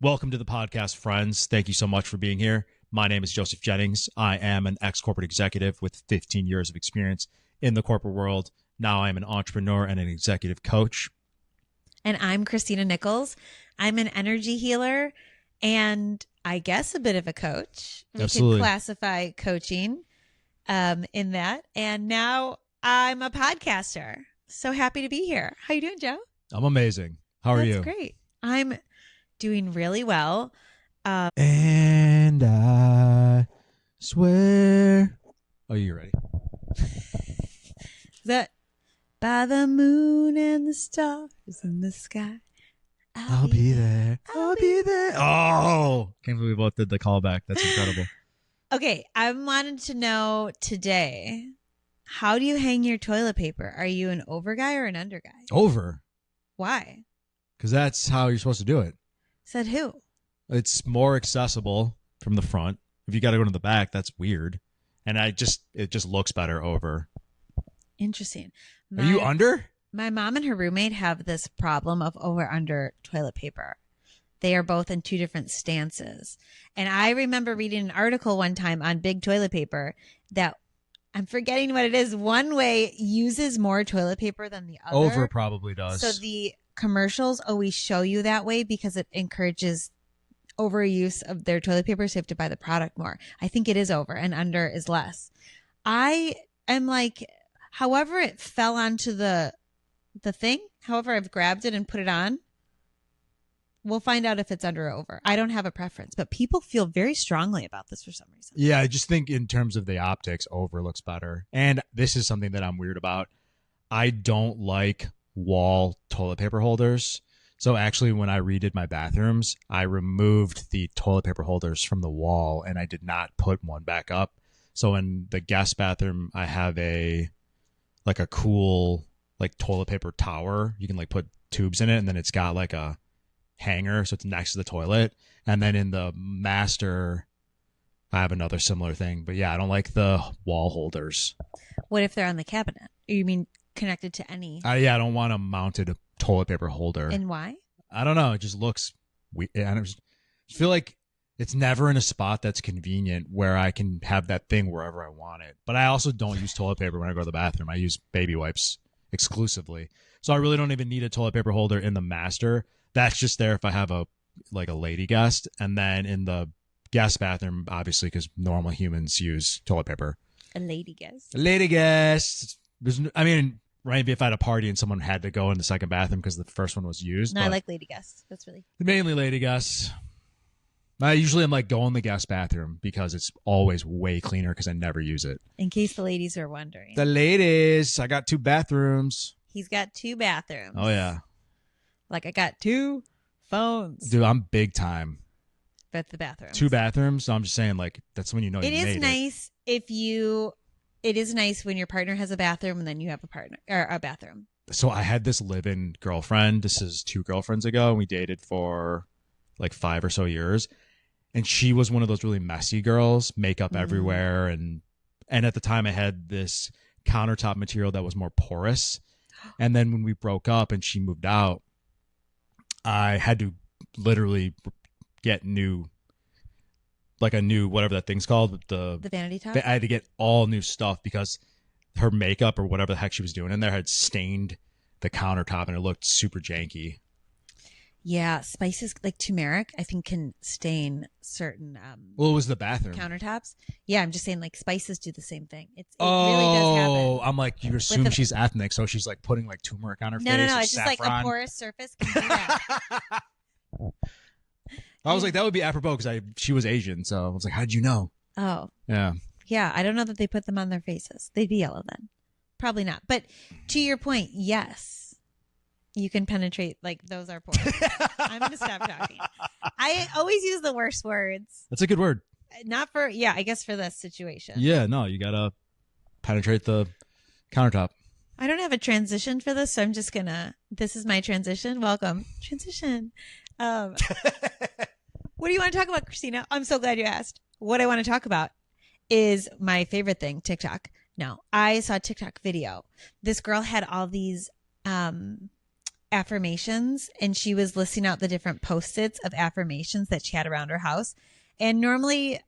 Welcome to the podcast, friends. Thank you so much for being here. My name is Joseph Jennings. I am an ex-corporate executive with 15 years of experience in the corporate world. Now I am an entrepreneur and an executive coach. And I'm Christina Nichols. I'm an energy healer and I guess a bit of a coach. We Absolutely. could classify coaching in that. And now I'm a podcaster. So happy to be here. How you doing, Joe? I'm amazing. How are you? That's great. I'm doing really well. And I swear. Oh, you're ready. That by the moon and the stars in the sky. I'll be there. I'll be there. Oh, can't believe we both did the callback. That's incredible. Okay, I wanted to know today, how do you hang your toilet paper? Are you an over guy or an under guy? Over. Why? Because that's how you're supposed to do it. Said who? It's more accessible from the front. If you got to go to the back, that's weird. And it just looks better over. Interesting. Are you under? My mom and her roommate have this problem of over-under toilet paper. They are both in two different stances. And I remember reading an article one time on big toilet paper that I'm forgetting what it is. One way uses more toilet paper than the other. Over probably does. So the commercials always show you that way because it encourages overuse of their toilet paper, so you have to buy the product more. I think it is over and under is less. I am like, however it fell onto the thing, however I've grabbed it and put it on, we'll find out if it's under or over. I don't have a preference, but people feel very strongly about this for some reason. Yeah, I just think in terms of the optics, over looks better. And this is something that I'm weird about. I don't like wall toilet paper holders. So actually, when I redid my bathrooms, I removed the toilet paper holders from the wall and I did not put one back up. So in the guest bathroom, I have a cool toilet paper tower. You can put tubes in it, and then it's got a hanger, so it's next to the toilet. And then in the master, I have another similar thing. But yeah, I don't like the wall holders. What if they're on the cabinet? You mean connected to any? Yeah, I don't want a mounted toilet paper holder. And why? I don't know. It just looks weird. I feel like it's never in a spot that's convenient where I can have that thing wherever I want it. But I also don't use toilet paper when I go to the bathroom. I use baby wipes exclusively. So I really don't even need a toilet paper holder in the master. That's just there if I have a lady guest. And then in the guest bathroom, obviously, because normal humans use toilet paper. A lady guest. A lady guest. Right, if I had a party and someone had to go in the second bathroom because the first one was used. No, I like lady guests. That's really mainly lady guests. I usually am go in the guest bathroom because it's always way cleaner because I never use it. In case the ladies are wondering. The ladies, I got 2 bathrooms. He's got 2 bathrooms. Oh yeah. I got 2 phones. Dude, I'm big time. But the bathrooms. 2 bathrooms. So I'm just saying that's when you know you made it. It is nice it is nice when your partner has a bathroom and then you have a partner or a bathroom. So I had this live-in girlfriend. This is 2 girlfriends ago, and we dated for 5 or so years. And she was one of those really messy girls, makeup everywhere. And at the time I had this countertop material that was more porous. And then when we broke up and she moved out, I had to literally get a new whatever that thing's called, the vanity top. I had to get all new stuff because her makeup or whatever the heck she was doing in there had stained the countertop and it looked super janky. Yeah, spices like turmeric, I think, can stain certain well, it was the bathroom countertops. Yeah, I'm just saying spices do the same thing. It really does happen. I'm you assume she's ethnic, so she's putting turmeric on her face. No, it's saffron. just a porous surface can do that. I was that would be apropos because she was Asian, so I was how'd you know? Oh. Yeah. Yeah, I don't know that they put them on their faces. They'd be yellow then. Probably not. But to your point, yes, you can penetrate. Those are porous. I'm going to stop talking. I always use the worst words. That's a good word. Not for, I guess for this situation. Yeah, no, you got to penetrate the countertop. I don't have a transition for this, so I'm just going to, this is my transition. Welcome. Transition. What do you want to talk about, Christina? I'm so glad you asked. What I want to talk about is my favorite thing, TikTok. No, I saw a TikTok video. This girl had all these affirmations, and she was listing out the different post-its of affirmations that she had around her house. And normally,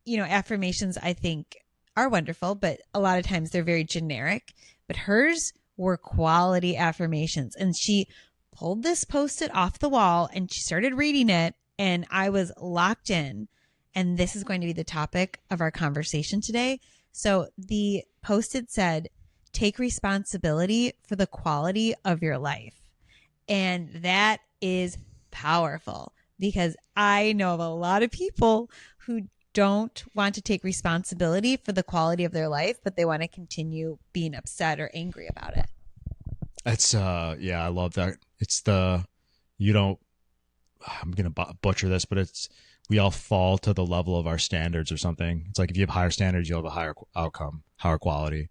affirmations I think are wonderful, but a lot of times they're very generic. But hers were quality affirmations. And she pulled this post-it off the wall and she started reading it, and I was locked in. And this is going to be the topic of our conversation today. So the post-it said, take responsibility for the quality of your life. And that is powerful, because I know of a lot of people who don't want to take responsibility for the quality of their life, but they want to continue being upset or angry about it. It's yeah, I love that. It's I'm going to butcher this, but we all fall to the level of our standards or something. It's like if you have higher standards, you'll have a higher outcome, higher quality.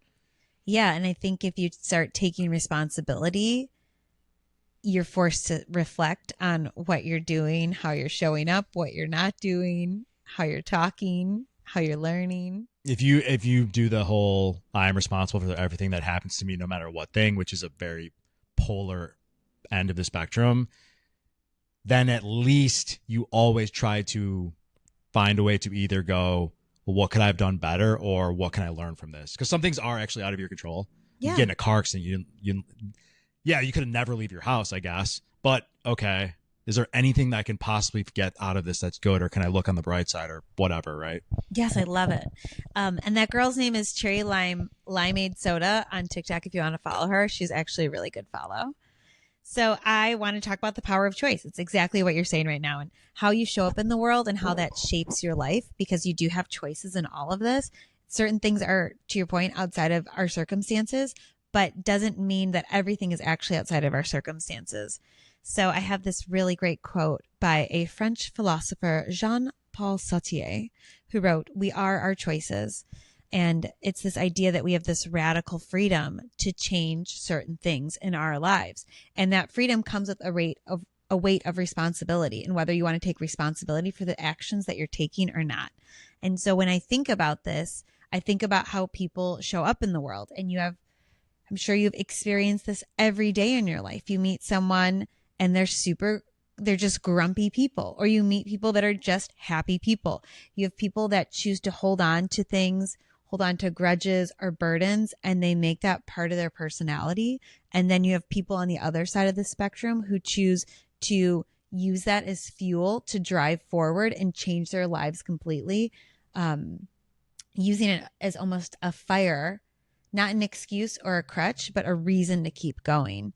Yeah. And I think if you start taking responsibility, you're forced to reflect on what you're doing, how you're showing up, what you're not doing, how you're talking, how you're learning. If you do the whole I am responsible for everything that happens to me no matter what thing, which is a very polar end of the spectrum, then at least you always try to find a way to either go, well, what could I have done better, or what can I learn from this? Because some things are actually out of your control. Yeah. You get in a car accident, you could have never leave your house, I guess. But okay, is there anything that I can possibly get out of this that's good, or can I look on the bright side, or whatever, right? Yes, I love it. And that girl's name is Cherry Limeade Soda on TikTok if you want to follow her. She's actually a really good follow. So I want to talk about the power of choice. It's exactly what you're saying right now, and how you show up in the world and how that shapes your life, because you do have choices in all of this. Certain things are, to your point, outside of our circumstances, but doesn't mean that everything is actually outside of our circumstances. So I have this really great quote by a French philosopher, Jean-Paul Sartre, who wrote, "We are our choices." And it's this idea that we have this radical freedom to change certain things in our lives. And that freedom comes with a weight of responsibility, and whether you want to take responsibility for the actions that you're taking or not. And so when I think about this, I think about how people show up in the world, and I'm sure you've experienced this every day in your life. You meet someone and they're just grumpy people, or you meet people that are just happy people. You have people that choose to hold on to things, hold on to grudges or burdens, and they make that part of their personality. And then you have people on the other side of the spectrum who choose to use that as fuel to drive forward and change their lives completely, using it as almost a fire, not an excuse or a crutch, but a reason to keep going.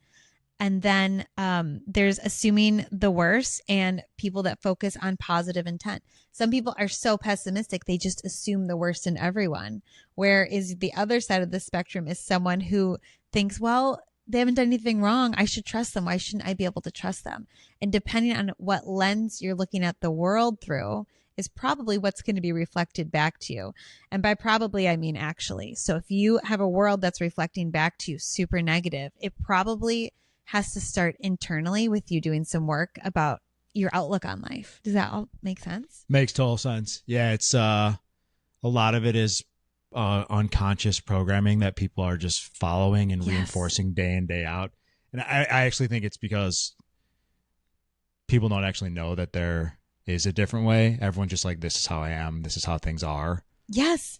And then there's assuming the worst and people that focus on positive intent. Some people are so pessimistic, they just assume the worst in everyone. Whereas the other side of the spectrum is someone who thinks, well, they haven't done anything wrong, I should trust them. Why shouldn't I be able to trust them? And depending on what lens you're looking at the world through is probably what's going to be reflected back to you. And by probably, I mean actually. So if you have a world that's reflecting back to you super negative, it probably has to start internally with you doing some work about your outlook on life. Does that all make sense? Makes total sense. Yeah, it's a lot of it is unconscious programming that people are just following and reinforcing day in, day out. And I actually think it's because people don't actually know that there is a different way. Everyone's just like, this is how I am. This is how things are. Yes.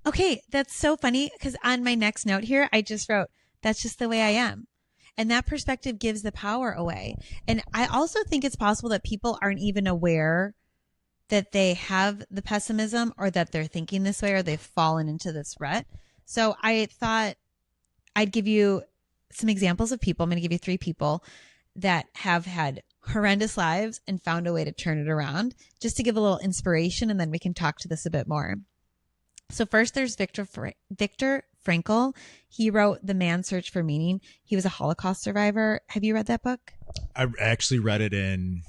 Okay. That's so funny, because on my next note here, I just wrote, that's just the way I am. And that perspective gives the power away. And I also think it's possible that people aren't even aware that they have the pessimism, or that they're thinking this way, or they've fallen into this rut. So I thought I'd give you some examples of people. I'm going to give you 3 people that have had horrendous lives and found a way to turn it around, just to give a little inspiration, and then we can talk to this a bit more. So first, there's Viktor Frankl. He wrote The Man's Search for Meaning. He was a Holocaust survivor. Have you read that book? I actually read it in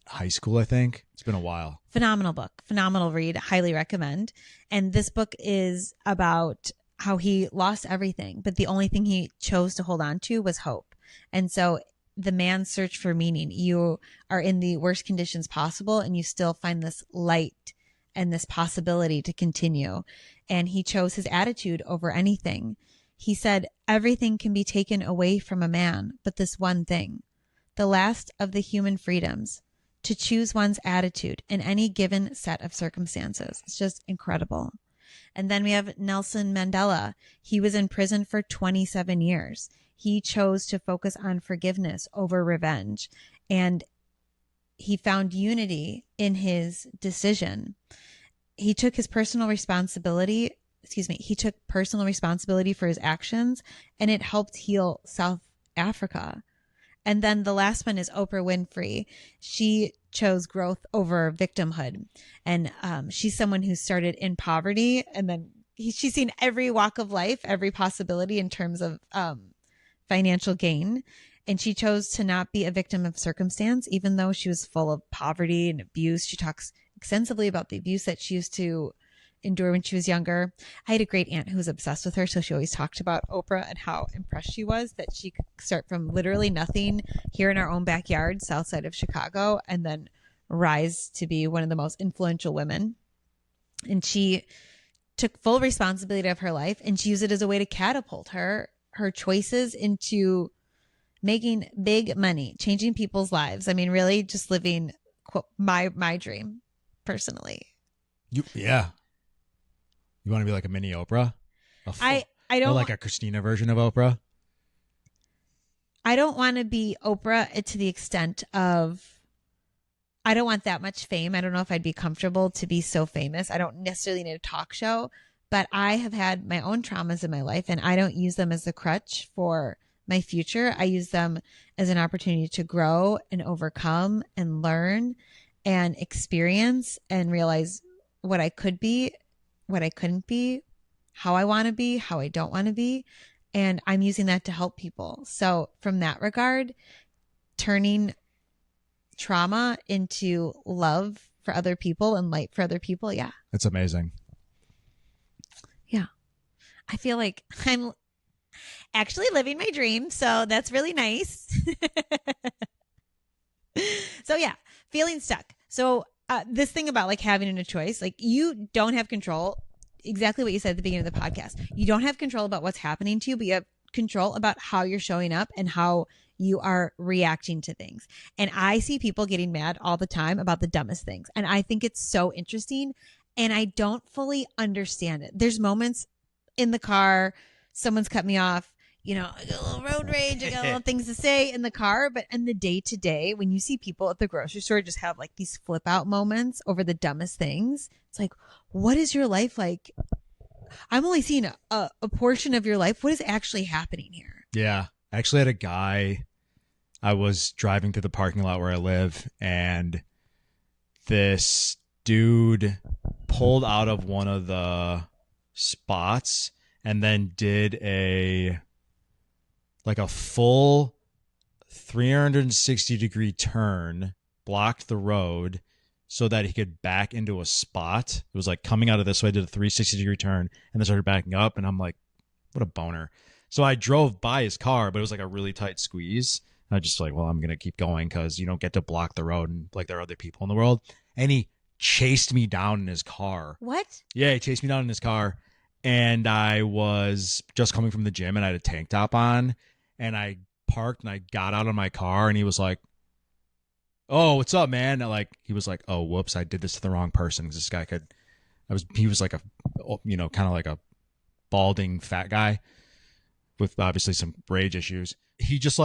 high school, I think. It's been a while. Phenomenal book. Phenomenal read. Highly recommend. And this book is about how he lost everything, but the only thing he chose to hold on to was hope. And so The Man's Search for Meaning, you are in the worst conditions possible, and you still find this light and this possibility to continue. And he chose his attitude over anything. He said, everything can be taken away from a man, but this one thing, the last of the human freedoms, to choose one's attitude in any given set of circumstances. It's just incredible. And then we have Nelson Mandela. He was in prison for 27 years. He chose to focus on forgiveness over revenge. And he found unity in his decision. He took personal responsibility for his actions, and it helped heal South Africa. And then the last one is Oprah Winfrey. She chose growth over victimhood. And she's someone who started in poverty, and then she's seen every walk of life, every possibility in terms of financial gain. And she chose to not be a victim of circumstance, even though she was full of poverty and abuse. She talks extensively about the abuse that she used to endure when she was younger. I had a great aunt who was obsessed with her, so she always talked about Oprah and how impressed she was that she could start from literally nothing here in our own backyard, south side of Chicago, and then rise to be one of the most influential women. And she took full responsibility of her life, and she used it as a way to catapult her choices into making big money, changing people's lives. I mean, really just living my dream personally. Yeah. You want to be like a mini Oprah? I don't, or like a Christina version of Oprah? I don't want to be Oprah to the extent of, I don't want that much fame. I don't know if I'd be comfortable to be so famous. I don't necessarily need a talk show, but I have had my own traumas in my life, and I don't use them as a crutch for my future. I use them as an opportunity to grow and overcome and learn and experience and realize what I could be, what I couldn't be, how I want to be, how I don't want to be. And I'm using that to help people. So from that regard, turning trauma into love for other people and light for other people. Yeah. That's amazing. Yeah. I feel like I'm actually living my dream. So that's really nice. So yeah, feeling stuck. So this thing about like having a choice, like you don't have control. Exactly what you said at the beginning of the podcast. You don't have control about what's happening to you, but you have control about how you're showing up and how you are reacting to things. And I see people getting mad all the time about the dumbest things. And I think it's so interesting. And I don't fully understand it. There's moments in the car, someone's cut me off. You know, I got a little road rage. I got a little things to say in the car. But in the day to day, when you see people at the grocery store just have like these flip out moments over the dumbest things, it's like, what is your life like? I'm only seeing a portion of your life. What is actually happening here? Yeah. I actually had a guy, I was driving through the parking lot where I live, and this dude pulled out of one of the spots and then did a full 360-degree turn, blocked the road so that he could back into a spot. It was like coming out of this way, did a 360-degree turn, and then started backing up. And I'm like, what a boner. So I drove by his car, but it was like a really tight squeeze. And I just like, well, I'm going to keep going because you don't get to block the road and like there are other people in the world. And he chased me down in his car. What? Yeah, he chased me down in his car. And I was just coming from the gym and I had a tank top on. And I parked and I got out of my car and he was like, oh, what's up, man? And he was like, oh, whoops, I did this to the wrong person. Because this guy he was like a, kind of like a balding fat guy with obviously some rage issues. He just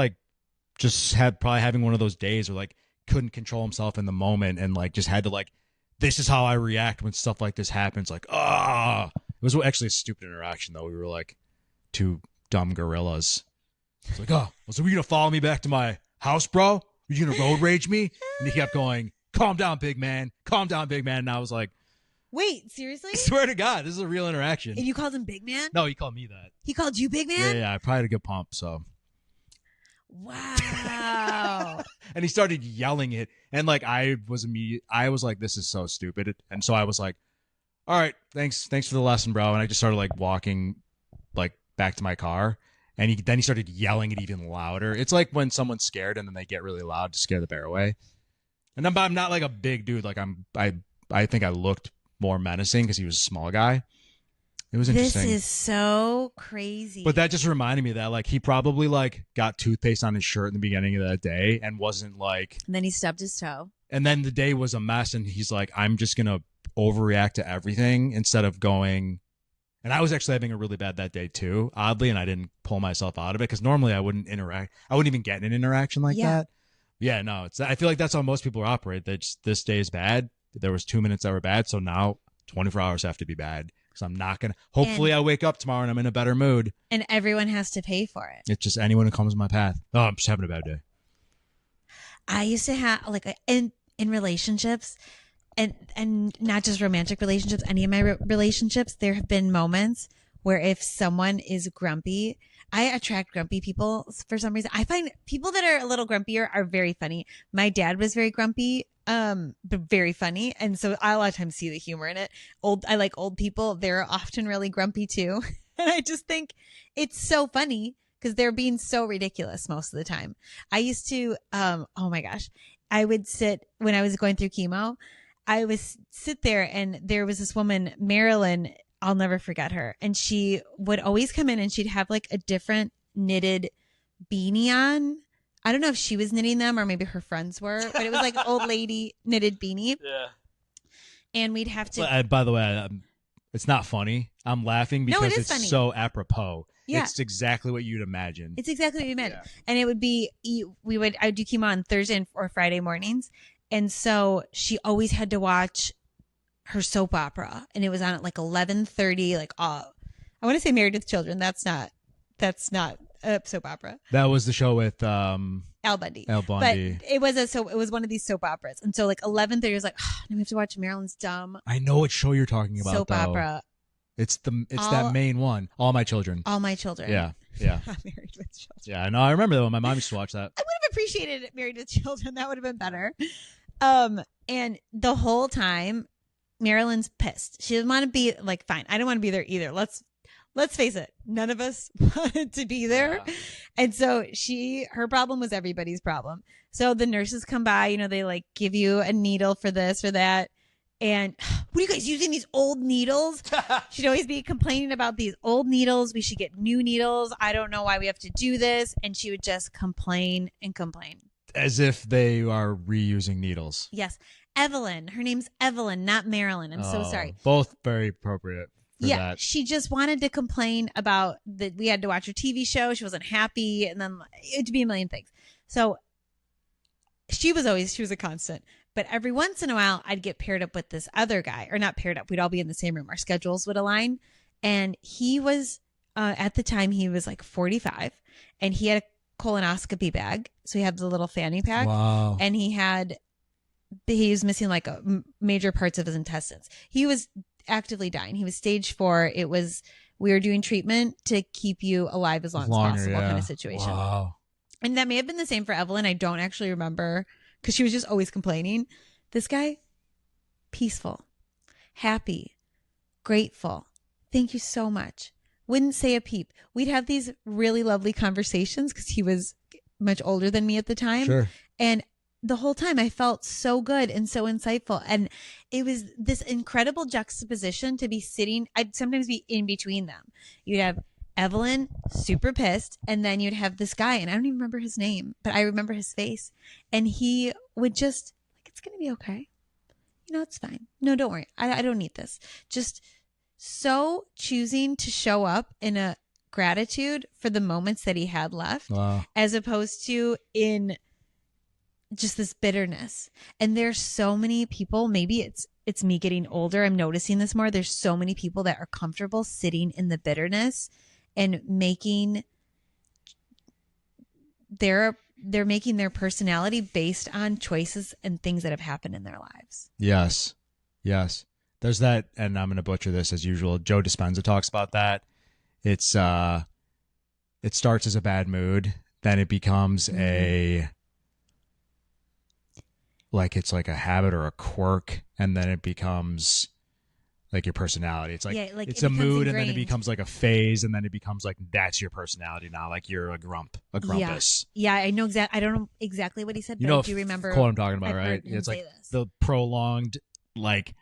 had probably having one of those days where like couldn't control himself in the moment and like just had to like, this is how I react when stuff like this happens. Like, ah, it was actually a stupid interaction though. We were like two dumb gorillas. It's like, oh, so were you gonna follow me back to my house, bro? Were you gonna road rage me? And he kept going, calm down, big man. Calm down, big man. And I was like, wait, seriously? I swear to God, this is a real interaction. And you called him big man? No, he called me that. He called you big man? Yeah, I probably had a good pump, so. Wow. And he started yelling it. And like, I was like, this is so stupid. And so I was like, all right, thanks for the lesson, bro. And I just started like walking like back to my car. And then he started yelling it even louder. It's like when someone's scared and then they get really loud to scare the bear away. And I'm not like a big dude. Like I think I looked more menacing because he was a small guy. It was This interesting. is so crazy. But that just reminded me that like he probably like got toothpaste on his shirt in the beginning of that day and wasn't like. And then he stubbed his toe. And then the day was a mess, and he's like, I'm just gonna overreact to everything instead of going. And I was actually having a really bad that day too, oddly, and I didn't pull myself out of it because normally I wouldn't interact. I wouldn't even get in an interaction like that. Yeah, no, it's. I feel like that's how most people operate. That this day is bad. There was 2 minutes that were bad, so now 24 hours have to be bad because I'm not gonna. Hopefully, I wake up tomorrow and I'm in a better mood. And everyone has to pay for it. It's just anyone who comes in my path. Oh, I'm just having a bad day. I used to have like in relationships. And not just romantic relationships, any of my relationships, there have been moments where if someone is grumpy, I attract grumpy people for some reason. I find people that are a little grumpier are very funny. My dad was very grumpy, but very funny. And so I a lot of times see the humor in it. I like old people. They're often really grumpy too. And I just think it's so funny because they're being so ridiculous most of the time. I used to, oh my gosh, I would sit when I was going through chemo. I was sit there and there was this woman, Marilyn, I'll never forget her. And she would always come in and she'd have like a different knitted beanie on. I don't know if she was knitting them or maybe her friends were, but it was like an old lady knitted beanie. Yeah. And we'd have to. By the way, it's not funny. I'm laughing because it's funny. So apropos. Yeah. It's exactly what you'd imagine. It's exactly what you imagine. Yeah. And it would be, I would do chemo on Thursday or Friday mornings. And so she always had to watch her soap opera, and it was on at like 11:30. Like, I want to say Married with Children. That's not a soap opera. That was the show with Al Bundy. Al Bundy. But it was one of these soap operas, and so like 11:30 was like, now we have to watch Marilyn's dumb. I know what show you're talking about. Soap opera. It's that main one. All My Children. All My Children. Yeah. Married with Children. Yeah, I know. I remember that when my mom used to watch that. I would have appreciated Married with Children. That would have been better. And the whole time, Marilyn's pissed. She doesn't want to be like, fine, I don't want to be there either. Let's face it. None of us wanted to be there. Yeah. And so her problem was everybody's problem. So the nurses come by, they like give you a needle for this or that. And what are you guys using these old needles? She'd always be complaining about these old needles. We should get new needles. I don't know why we have to do this. And she would just complain and complain. As if they are reusing needles. Yes. Evelyn. Her name's Evelyn, not Marilyn. I'm so sorry. Both very appropriate for that. She just wanted to complain about that we had to watch her TV show. She wasn't happy. And then it'd be a million things. So she was a constant. But every once in a while, I'd get paired up with this other guy. Or not paired up. We'd all be in the same room. Our schedules would align. And he was, at the time, he was like 45. And he had a colonoscopy bag. So he had the little fanny pack. Wow. And he was missing like major parts of his intestines. He was actively dying. He was stage 4. We were doing treatment to keep you alive as long as possible kind of situation. Wow. And that may have been the same for Evelyn. I don't actually remember because she was just always complaining. This guy, peaceful, happy, grateful. Thank you so much. Wouldn't say a peep. We'd have these really lovely conversations because he was much older than me at the time. Sure. And the whole time I felt so good and so insightful. And it was this incredible juxtaposition to be sitting. I'd sometimes be in between them. You'd have Evelyn, super pissed. And then you'd have this guy, and I don't even remember his name, but I remember his face. And he would just like, it's going to be okay. It's fine. No, don't worry. I don't need this. Just so choosing to show up in a gratitude for the moments that he had left, as opposed to in just this bitterness. And there's so many people, maybe it's me getting older, I'm noticing this more. There's so many people that are comfortable sitting in the bitterness and they're making their personality based on choices and things that have happened in their lives. Yes. There's that, and I'm going to butcher this as usual. Joe Dispenza talks about that. It starts as a bad mood, then it becomes it's like a habit or a quirk, and then it becomes like your personality. It's like, it's a mood, ingrained. And then it becomes like a phase, and then it becomes like that's your personality now. Like you're a grumpus. Yeah, I know exactly. I don't know exactly what he said, but I do remember what I'm talking about, I've right? heard him It's say like this. the prolonged like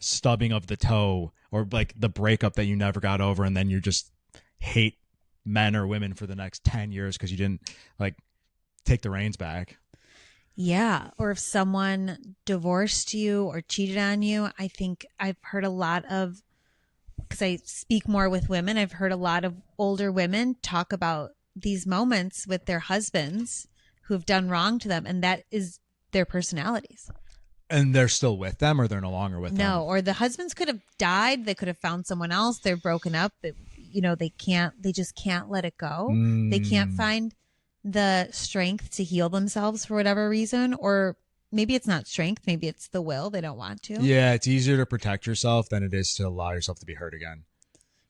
stubbing of the toe, or like the breakup that you never got over, and then you just hate men or women for the next 10 years because you didn't like take the reins back. Yeah. Or if someone divorced you or cheated on you, I think I've heard a lot of, because I speak more with women, I've heard a lot of older women talk about these moments with their husbands who've done wrong to them, and that is their personalities. And they're still with them, or they're no longer with them? No, or the husbands could have died. They could have found someone else. They're broken up. They just can't let it go. They can't find the strength to heal themselves for whatever reason, or maybe it's not strength. Maybe it's the will. They don't want to. Yeah, it's easier to protect yourself than it is to allow yourself to be hurt again.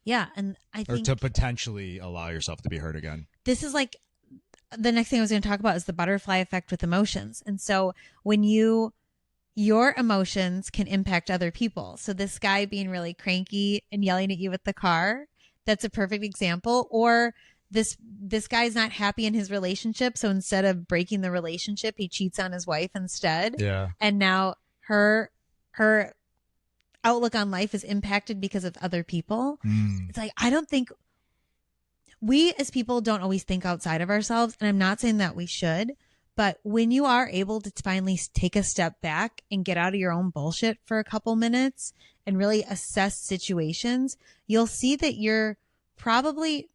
Yeah, and I think, or to potentially allow yourself to be hurt again. This is like the next thing I was going to talk about is the butterfly effect with emotions. And so when your emotions can impact other people. So this guy being really cranky and yelling at you with the car, that's a perfect example. Or this guy's not happy in his relationship, so instead of breaking the relationship, he cheats on his wife instead. Yeah. And now her outlook on life is impacted because of other people. It's like, I don't think we as people don't always think outside of ourselves, and I'm not saying that we should, but when you are able to finally take a step back and get out of your own bullshit for a couple minutes and really assess situations, you'll see that you're probably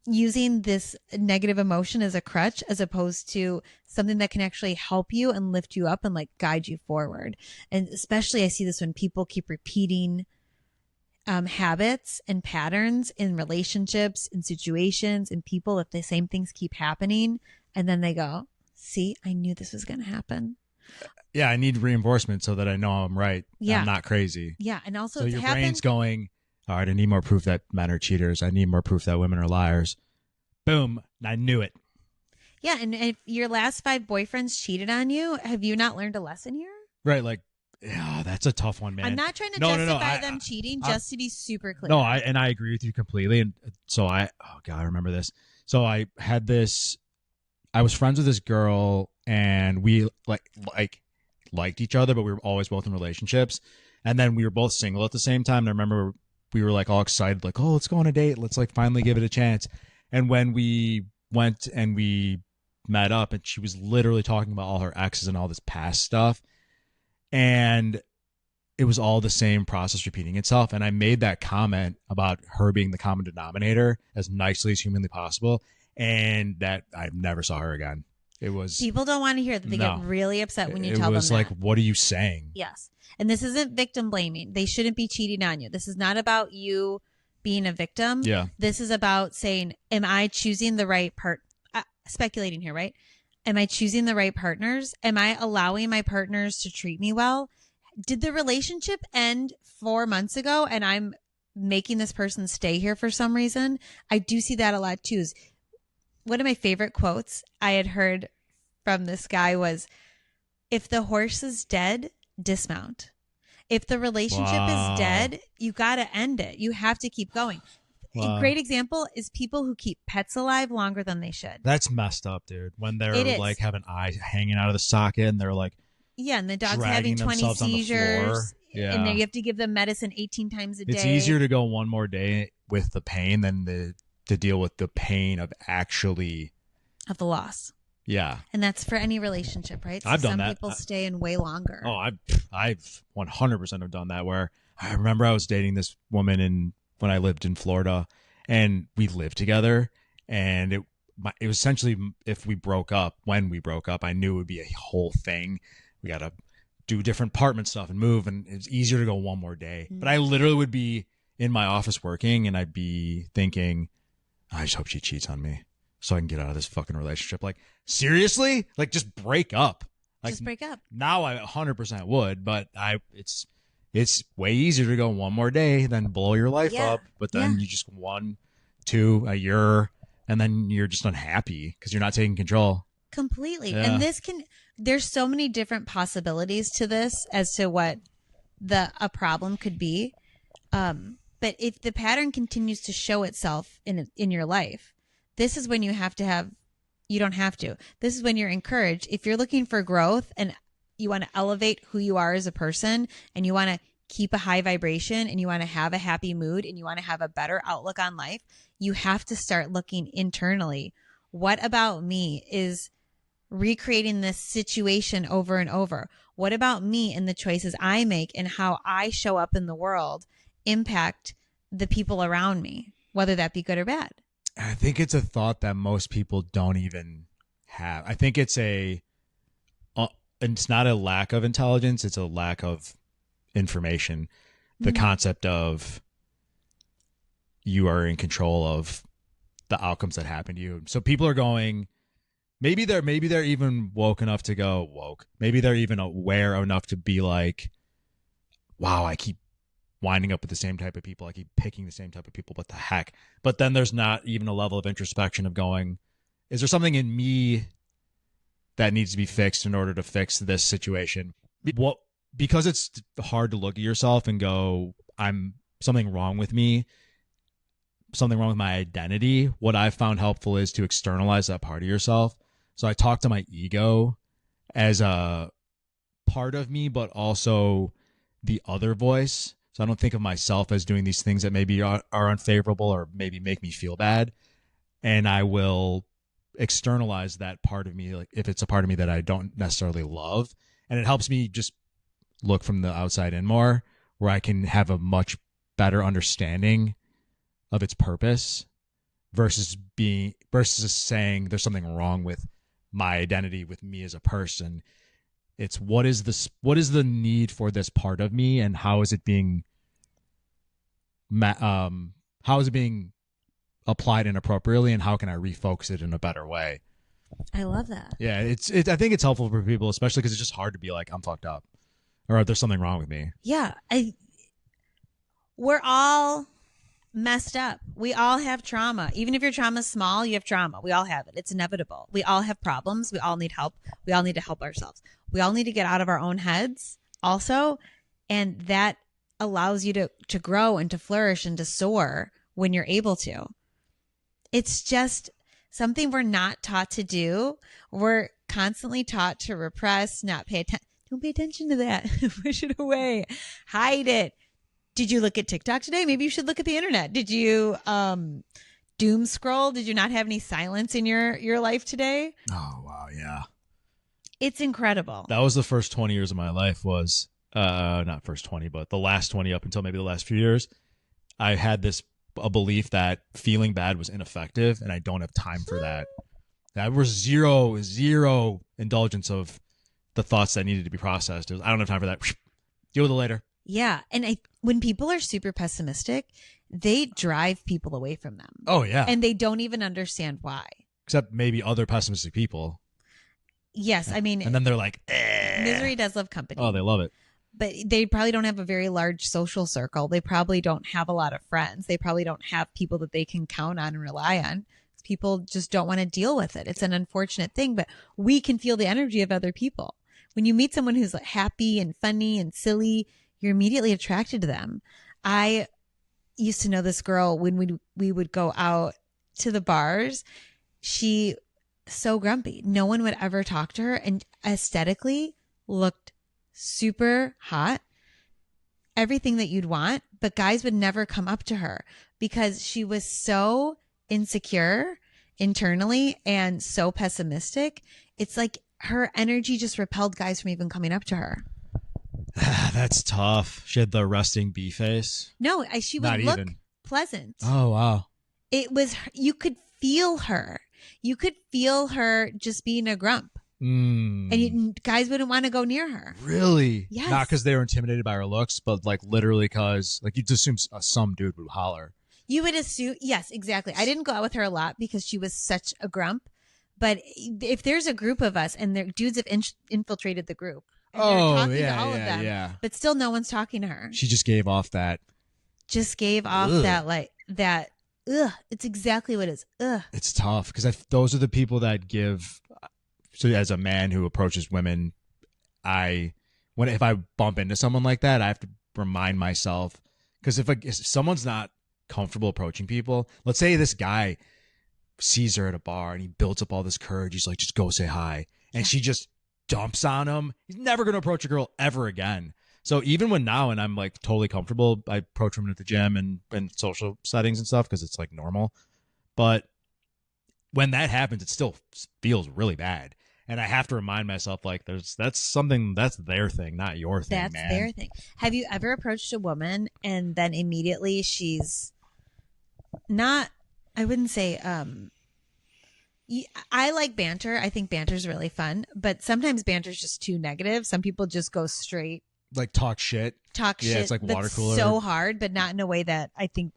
using this negative emotion as a crutch as opposed to something that can actually help you and lift you up and like guide you forward. And especially I see this when people keep repeating habits and patterns in relationships, in situations, in people, if the same things keep happening, and then they go, see, I knew this was going to happen. Yeah, I need reinforcement so that I know I'm right. Yeah. I'm not crazy. Yeah, and also so your brain's going, all right, I need more proof that men are cheaters. I need more proof that women are liars. Boom, I knew it. Yeah, and if your last 5 boyfriends cheated on you, have you not learned a lesson here? Right, like, yeah, that's a tough one, man. I'm not trying to justify them cheating, just to be super clear. No, I agree with you completely. And so I remember this. So I was friends with this girl, and we liked each other, but we were always both in relationships. And then we were both single at the same time. And I remember we were like all excited, like, oh, let's go on a date. Let's like finally give it a chance. And when we went and we met up, and she was literally talking about all her exes and all this past stuff. And it was all the same process repeating itself. And I made that comment about her being the common denominator as nicely as humanly possible. And that I never saw her again. It was, people don't want to hear that. They get really upset when you tell them that. It was like, what are you saying? Yes. And this isn't victim blaming. They shouldn't be cheating on you. This is not about you being a victim. Yeah. This is about saying, am I choosing the right speculating here, right? Am I choosing the right partners? Am I allowing my partners to treat me well? Did the relationship end 4 months ago and I'm making this person stay here for some reason? I do see that a lot too. One of my favorite quotes I had heard from this guy was, if the horse is dead, dismount. If the relationship is dead, you got to end it. You have to keep going. A great example is people who keep pets alive longer than they should. That's messed up, dude. When they're like have an eye hanging out of the socket and they're like, yeah, and the dog's having 20 seizures. Yeah. And then you have to give them medicine 18 times a day. It's easier to go one more day with the pain than to deal with the pain of the loss. Yeah. And that's for any relationship, right? So I've done that. Some people stay in way longer. Oh, I've 100% have done that, where I remember I was dating this woman when I lived in Florida, and we lived together, and it was essentially, when we broke up, I knew it would be a whole thing. We got to do different apartment stuff and move, and it's easier to go one more day. Mm-hmm. But I literally would be in my office working, and I'd be thinking, I just hope she cheats on me so I can get out of this fucking relationship. Like, seriously? Like, just break up. Like, just break up. Now I 100% would, but it's way easier to go one more day than blow your life up. But then you just 1, 2, a year, and then you're just unhappy because you're not taking control. Completely. Yeah. And there's so many different possibilities to this as to what a problem could be. But if the pattern continues to show itself in your life, this is when you don't have to. This is when you're encouraged. If you're looking for growth and you want to elevate who you are as a person, and you want to keep a high vibration and you want to have a happy mood and you want to have a better outlook on life, you have to start looking internally. What about me is recreating this situation over and over? What about me and the choices I make and how I show up in the world impact the people around me, whether that be good or bad? I think it's a thought that most people don't even have. I think it's it's not a lack of intelligence, it's a lack of information. The concept of you are in control of the outcomes that happen to you. So people are going, maybe they're even woke enough to go woke. Maybe they're even aware enough to be like, wow, I keep winding up with the same type of people. I keep picking the same type of people. What the heck? But then there's not even a level of introspection of going, is there something in me that needs to be fixed in order to fix this situation? Because it's hard to look at yourself and go, I'm something wrong with me, something wrong with my identity. What I've found helpful is to externalize that part of yourself. So I talk to my ego as a part of me, but also the other voice. So I don't think of myself as doing these things that maybe are unfavorable or maybe make me feel bad. And I will externalize that part of me, like if it's a part of me that I don't necessarily love. And it helps me just look from the outside in more, where I can have a much better understanding of its purpose versus saying there's something wrong with my identity, with me as a person. It's what is the need for this part of me, and how is it being applied inappropriately, and how can I refocus it in a better way? I love that. Yeah, I think it's helpful for people, especially because it's just hard to be like, I'm fucked up, or there's something wrong with me. Yeah, we're all messed up. We all have trauma. Even if your trauma is small, you have trauma. We all have it. It's inevitable. We all have problems. We all need help. We all need to help ourselves. We all need to get out of our own heads also. And that allows you to grow and to flourish and to soar when you're able to. It's just something we're not taught to do. We're constantly taught to repress, not pay attention. Don't pay attention to that. Push it away. Hide it. Did you look at TikTok today? Maybe you should look at the internet. Did you doom scroll? Did you not have any silence in your life today? Oh, wow. Yeah. It's incredible. That was the first 20 years of my life was, not first 20, but the last 20 up until maybe the last few years. I had a belief that feeling bad was ineffective, and I don't have time for that. That was zero indulgence of the thoughts that needed to be processed. I don't have time for that. Deal with it later. Yeah. And when people are super pessimistic, they drive people away from them. Oh, yeah. And they don't even understand why. Except maybe other pessimistic people. Yes. I mean, and then they're like, misery does love company. Oh, they love it. But they probably don't have a very large social circle. They probably don't have a lot of friends. They probably don't have people that they can count on and rely on. People just don't want to deal with it. It's an unfortunate thing, but we can feel the energy of other people. When you meet someone who's like happy and funny and silly, you're immediately attracted to them. I used to know this girl when we would go out to the bars. She so grumpy. No one would ever talk to her, and aesthetically looked super hot. Everything that you'd want, but guys would never come up to her because she was so insecure internally and so pessimistic. It's like her energy just repelled guys from even coming up to her. That's tough. She had the resting bee face. No, she would look pleasant. Oh, wow. It was, you could feel her. You could feel her just being a grump. And guys wouldn't want to go near her. Really? Yes. Not because they were intimidated by her looks, but like literally because like you'd assume some dude would holler. You would assume, yes, exactly. I didn't go out with her a lot because she was such a grump. But if there's a group of us and dudes have infiltrated the group, and they're talking to all of them, but still no one's talking to her. She just gave off that. That it's exactly what it is. Ugh. It's tough because those are the people that give. So as a man who approaches women, if I bump into someone like that, I have to remind myself, because if someone's not comfortable approaching people, let's say this guy sees her at a bar and he builds up all this courage. He's like, just go say hi. And she just dumps on him. He's never going to approach a girl ever again. So even when now, and I'm like totally comfortable, I approach women at the gym and social settings and stuff because it's like normal. But when that happens, it still feels really bad. And I have to remind myself, like, that's something that's their thing, not your thing, That's man. their thing. Have you ever approached a woman and then immediately she's not, I wouldn't say, I like banter. I think banter is really fun, but sometimes banter is just too negative. Some people just go straight. Like talk shit. Yeah, shit. It's like water cooler. So hard, but not in a way that I think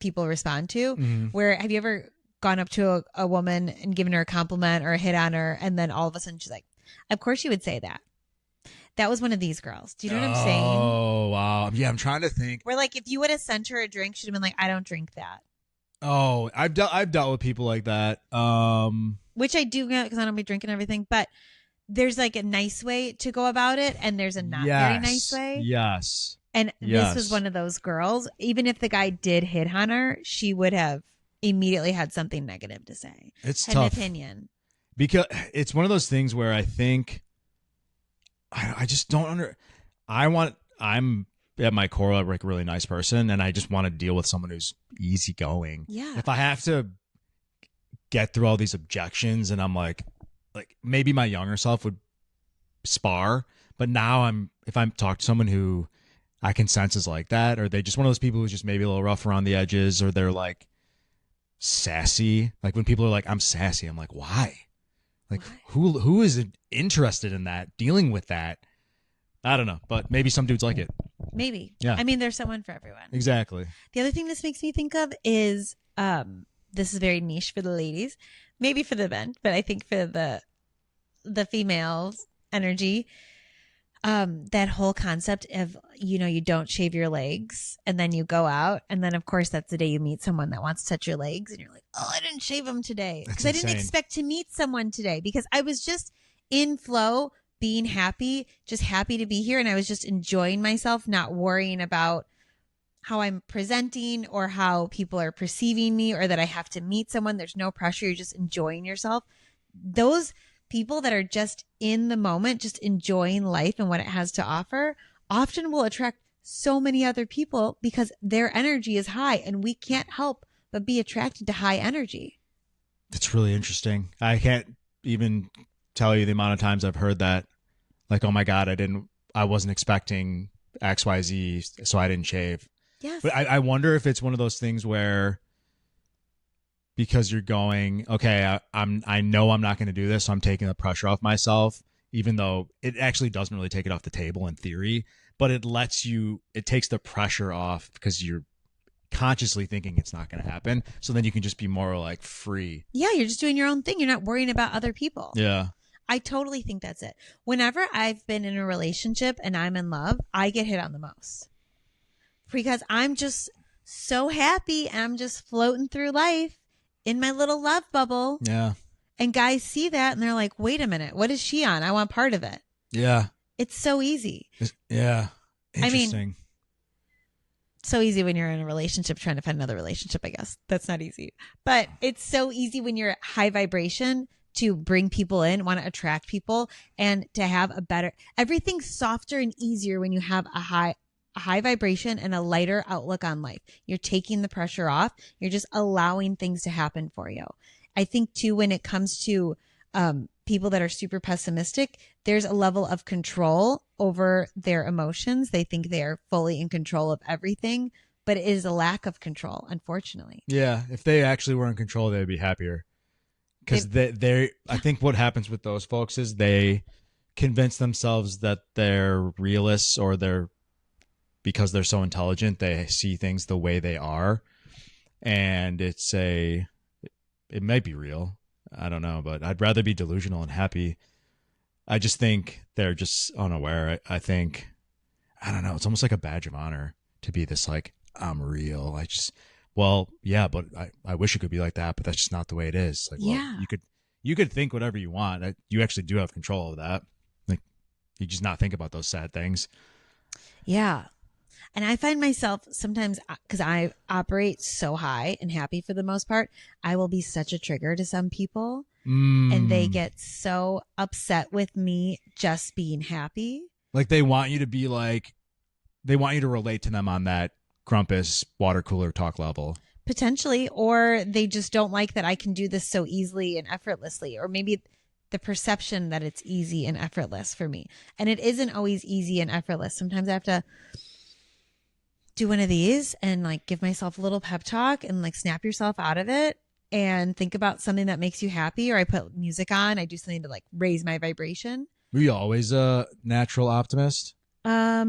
people respond to. Mm-hmm. Where have you ever gone up to a woman and given her a compliment or a hit on her, and then all of a sudden she's like, of course you would say that. That was one of these girls. Do you know what I'm saying? Oh, wow. Yeah, I'm trying to think. Where like if you would have sent her a drink, she'd have been like, I don't drink that. Oh, I've dealt with people like that. Which I do because I don't be drinking everything, but there's like a nice way to go about it, and there's a not very nice way. Yes. And this was one of those girls. Even if the guy did hit on her, she would have immediately had something negative to say. It's had tough. An opinion. Because it's one of those things where I think I just don't I'm at my core like a really nice person, and I just want to deal with someone who's easygoing. Yeah. If I have to get through all these objections, and I'm like maybe my younger self would spar, but now if I'm talking to someone who I can sense is like that, or they just one of those people who's just maybe a little rough around the edges, or they're like sassy. Like when people are like, I'm sassy, I'm like, why? Like who is interested in that, dealing with that? I don't know, but maybe some dudes like it. Maybe. Yeah. I mean, there's someone for everyone. Exactly. The other thing this makes me think of is this is very niche for the ladies, maybe for the men, but I think for the females energy, that whole concept of, you don't shave your legs and then you go out, and then of course that's the day you meet someone that wants to touch your legs, and you're like, oh, I didn't shave them today because I didn't expect to meet someone today because I was just in flow, being happy, just happy to be here, and I was just enjoying myself, not worrying about how I'm presenting or how people are perceiving me or that I have to meet someone. There's no pressure. You're just enjoying yourself. Those people that are just in the moment, just enjoying life and what it has to offer, often will attract so many other people because their energy is high, and we can't help but be attracted to high energy. It's really interesting. I can't even tell you the amount of times I've heard that, like, oh my God, I wasn't expecting XYZ, so I didn't shave. Yes. But I wonder if it's one of those things where, because you're going, okay, I know I'm not going to do this, so I'm taking the pressure off myself, even though it actually doesn't really take it off the table in theory, but it takes the pressure off because you're consciously thinking it's not going to happen. So then you can just be more like free. Yeah, you're just doing your own thing. You're not worrying about other people. Yeah. I totally think that's it. Whenever I've been in a relationship and I'm in love, I get hit on the most because I'm just so happy and I'm just floating through life in my little love bubble. Yeah. And guys see that and they're like, wait a minute, what is she on? I want part of it. Yeah. It's so easy. Yeah. Interesting. I mean, so easy when you're in a relationship trying to find another relationship, I guess. That's not easy. But it's so easy when you're high vibration to bring people in, want to attract people, and to have everything's softer and easier when you have a high vibration and a lighter outlook on life. You're taking the pressure off. You're just allowing things to happen for you. I think too, when it comes to people that are super pessimistic, there's a level of control over their emotions. They think they are fully in control of everything, but it is a lack of control, unfortunately. Yeah. If they actually were in control, they'd be happier. Because I think what happens with those folks is they convince themselves that they're realists, or because they're so intelligent, they see things the way they are. And it might be real. I don't know, but I'd rather be delusional and happy. I just think they're just unaware. I don't know. It's almost like a badge of honor to be this, like, I'm real. Well, yeah, but I wish it could be like that, but that's just not the way it is. Like, yeah. Well, you could think whatever you want. You actually do have control of that. Like, you just not think about those sad things. Yeah. And I find myself sometimes, because I operate so high and happy for the most part, I will be such a trigger to some people. And they get so upset with me just being happy. Like, they want you to be like they want you to relate to them on that grumpus water cooler talk level. Potentially, or they just don't like that I can do this so easily and effortlessly, or maybe the perception that it's easy and effortless for me. And it isn't always easy and effortless. Sometimes I have to do one of these and like give myself a little pep talk and like snap yourself out of it and think about something that makes you happy. Or I put music on, I do something to like raise my vibration. Were you always a natural optimist? I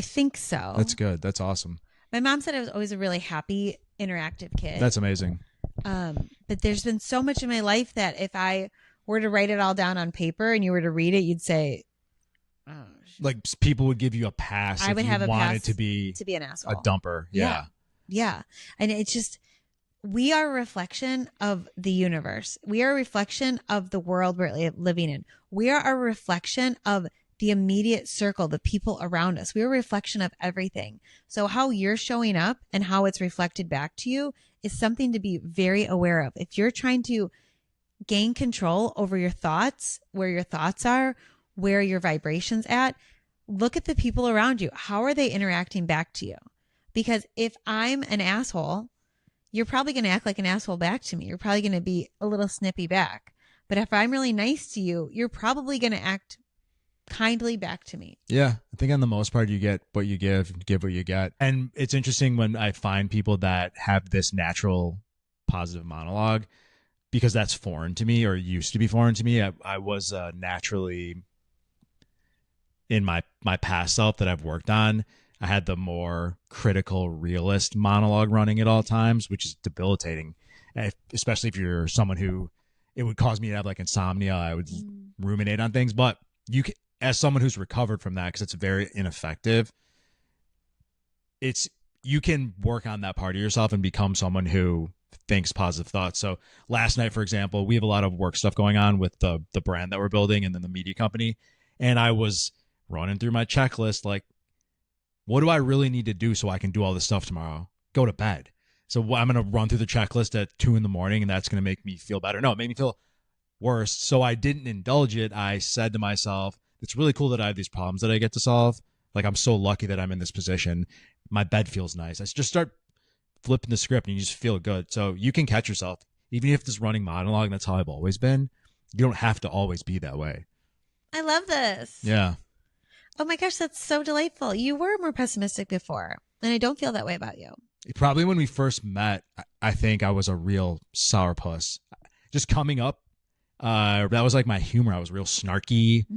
think so. That's good. That's awesome. My mom said I was always a really happy, interactive kid. That's amazing. But there's been so much in my life that if I were to write it all down on paper and you were to read it, you'd say, oh, like people would give you a pass. I would have a wanted pass to be an asshole. a dumper. Yeah. Yeah. And it's just, we are a reflection of the universe. We are a reflection of the world we're living in. We are a reflection of the immediate circle, the people around us. We're a reflection of everything. So how you're showing up and how it's reflected back to you is something to be very aware of. If you're trying to gain control over your thoughts, where your thoughts are, where your vibration's at, look at the people around you. How are they interacting back to you? Because if I'm an asshole, you're probably going to act like an asshole back to me. You're probably going to be a little snippy back. But if I'm really nice to you, you're probably going to act kindly back to me. Yeah. I think on the most part, you get what you give what you get. And it's interesting when I find people that have this natural positive monologue, because that's foreign to me, or used to be foreign to me. I was naturally, in my past self that I've worked on, I had the more critical realist monologue running at all times, which is debilitating, especially if you're someone who, it would cause me to have like insomnia. I would ruminate on things. But you can, as someone who's recovered from that, because it's very ineffective, you can work on that part of yourself and become someone who thinks positive thoughts. So last night, for example, we have a lot of work stuff going on with the brand that we're building and then the media company. And I was running through my checklist, like, what do I really need to do so I can do all this stuff tomorrow? Go to bed. So I'm going to run through the checklist at 2 a.m. and that's going to make me feel better. No, it made me feel worse. So I didn't indulge it. I said to myself, it's really cool that I have these problems that I get to solve. Like, I'm so lucky that I'm in this position. My bed feels nice. I just start flipping the script and you just feel good. So you can catch yourself. Even if this running monologue, that's how I've always been, you don't have to always be that way. I love this. Yeah. Oh my gosh, that's so delightful. You were more pessimistic before, and I don't feel that way about you. Probably when we first met, I think I was a real sourpuss. Just coming up, that was like my humor. I was real snarky,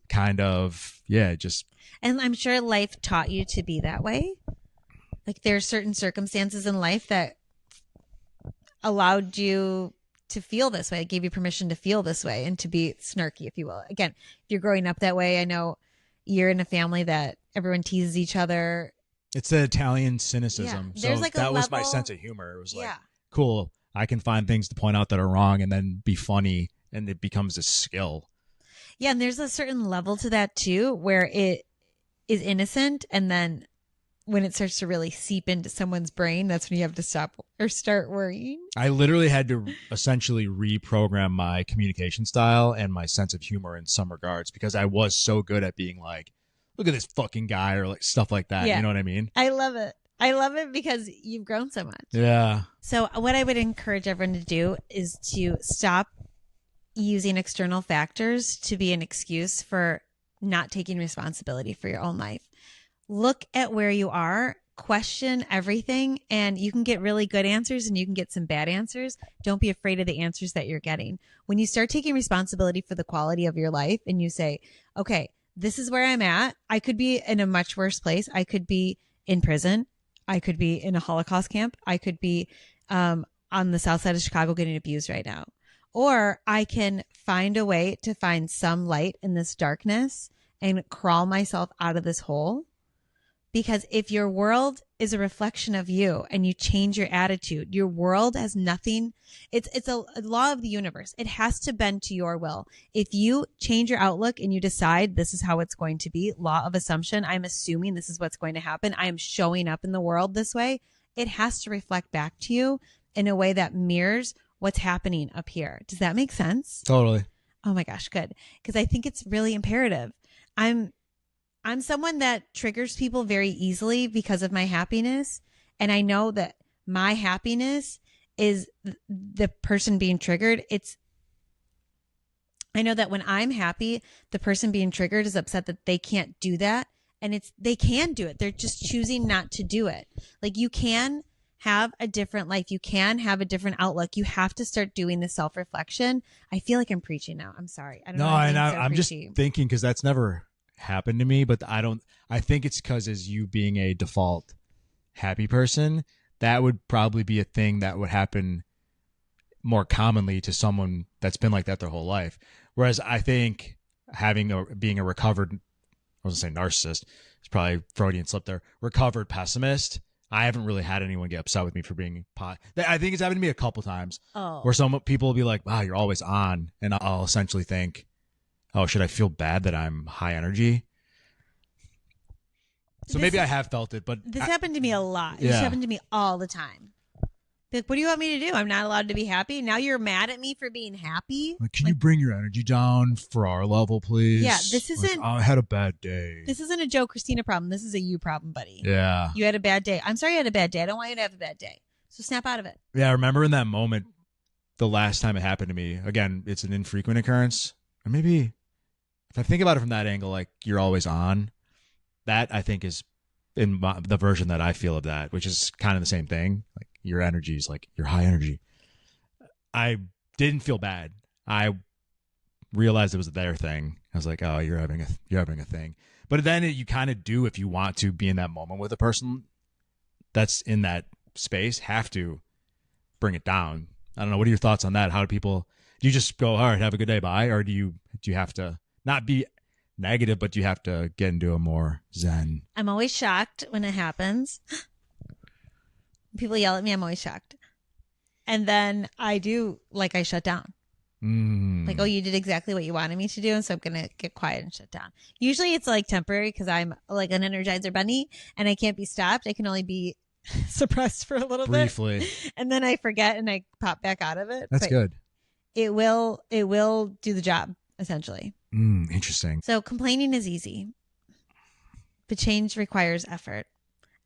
kind of, just. And I'm sure life taught you to be that way. Like, there are certain circumstances in life that allowed you to feel this way. It gave you permission to feel this way and to be snarky, if you will. Again, if you're growing up that way, I know you're in a family that everyone teases each other. It's the Italian cynicism. Yeah. So like that was my level... sense of humor. It was like, cool, I can find things to point out that are wrong and then be funny, and it becomes a skill. Yeah, and there's a certain level to that too, where it is innocent, and then when it starts to really seep into someone's brain, that's when you have to stop or start worrying. I literally had to essentially reprogram my communication style and my sense of humor in some regards, because I was so good at being like, look at this fucking guy, or like stuff like that. Yeah. You know what I mean? I love it. I love it because you've grown so much. Yeah. So what I would encourage everyone to do is to stop using external factors to be an excuse for not taking responsibility for your own life. Look at where you are, question everything, and you can get really good answers and you can get some bad answers. Don't be afraid of the answers that you're getting. When you start taking responsibility for the quality of your life and you say, okay, this is where I'm at. I could be in a much worse place. I could be in prison. I could be in a Holocaust camp. I could be on the south side of Chicago getting abused right now. Or I can find a way to find some light in this darkness and crawl myself out of this hole. Because if your world is a reflection of you and you change your attitude, your world has nothing. It's a law of the universe. It has to bend to your will. If you change your outlook and you decide this is how it's going to be, law of assumption, I'm assuming this is what's going to happen. I am showing up in the world this way. It has to reflect back to you in a way that mirrors what's happening up here. Does that make sense? Totally. Oh my gosh, good. Because I think it's really imperative. I'm I'm someone that triggers people very easily because of my happiness. And I know that my happiness is the person being triggered. I know that when I'm happy, the person being triggered is upset that they can't do that. And they can do it. They're just choosing not to do it. Like, you can have a different life. You can have a different outlook. You have to start doing the self-reflection. I feel like I'm preaching now. I'm sorry. I don't know. And I'm just thinking, because that's never happened to me, but I think it's because, as you being a default happy person, that would probably be a thing that would happen more commonly to someone that's been like that their whole life. Whereas I think being a recovered, I was going to say narcissist, it's probably Freudian slip there, recovered pessimist, I haven't really had anyone get upset with me for being I think it's happened to me a couple times where some people will be like, wow, you're always on. And I'll essentially think, oh, should I feel bad that I'm high energy? So maybe I have felt it, but this happened to me a lot. This happened to me all the time. Like, what do you want me to do? I'm not allowed to be happy. Now you're mad at me for being happy. Like, can you bring your energy down for our level, please? Yeah, this isn't. I had a bad day. This isn't a Joe Christina problem. This is a you problem, buddy. Yeah. You had a bad day. I'm sorry you had a bad day. I don't want you to have a bad day. So snap out of it. Yeah, I remember in that moment, the last time it happened to me. Again, it's an infrequent occurrence. Or maybe, if I think about it from that angle, like, you're always on. That, I think, is in the version that I feel of that, which is kind of the same thing. Like, your energy is like your high energy. I didn't feel bad. I realized it was their thing. I was like, oh, you're having a thing. But then you kind of do, if you want to be in that moment with a person that's in that space, have to bring it down. I don't know. What are your thoughts on that? Do you just go, all right, have a good day, bye? Or do you have to not be negative, but you have to get into a more zen? I'm always shocked when it happens. People yell at me, I'm always shocked. And then I shut down. Like, oh, you did exactly what you wanted me to do, and so I'm going to get quiet and shut down. Usually it's like temporary because I'm like an Energizer bunny and I can't be stopped. I can only be suppressed for a little briefly. Bit. And then I forget and I pop back out of it. That's good. It will do the job, essentially. Interesting. So complaining is easy, but change requires effort.